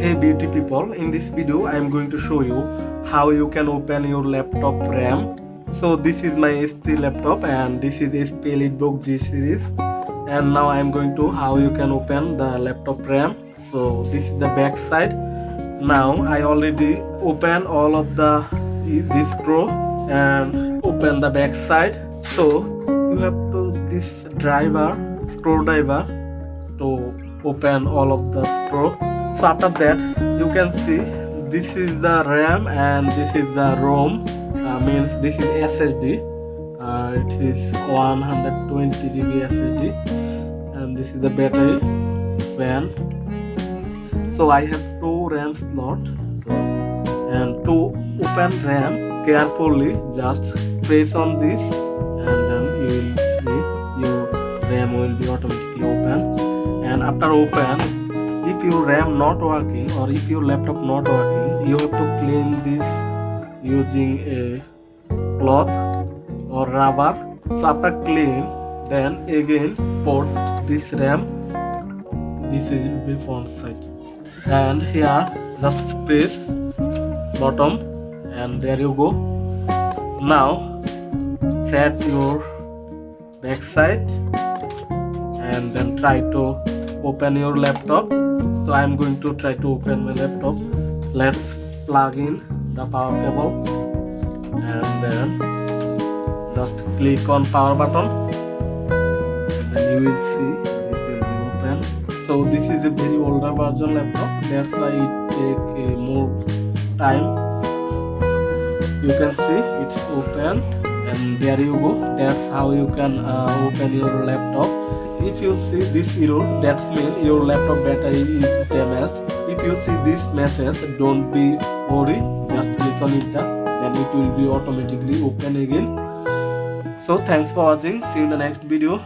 Hey beauty people, in this video I am going to show you how you can open your laptop RAM. So this is my HP laptop and this is HP EliteBook G series, and now I am going to how you can open the laptop RAM. So this is the back side. Now I already open all of this screw and open the back side. So you have to this screwdriver to open all of the screw. So after that you can see this is the RAM and this is the ROM, means this is SSD. It is 120 GB SSD, and this is the battery fan. So I have two RAM slots. And to open RAM carefully, just press on this and then you will see your RAM will be automatically open. And after open, if your RAM not working or if your laptop not working, you have to clean this using a cloth or rubber. So after clean, then again put this RAM. This is the front side, and here just press bottom, and there you go. Now set your back side and then try to open your laptop. So I am going to try to open my laptop. Let's plug in the power cable and then just click on power button, and then you will see this will be open. So this is a very older version laptop, that's why it take more time. You can see it's open, and there you go. That's how you can open your laptop. If you see this error, that means your laptop battery is damaged. If you see this message, don't be worried, just click on it, then it will be automatically open again. So thanks for watching, see you in the next video.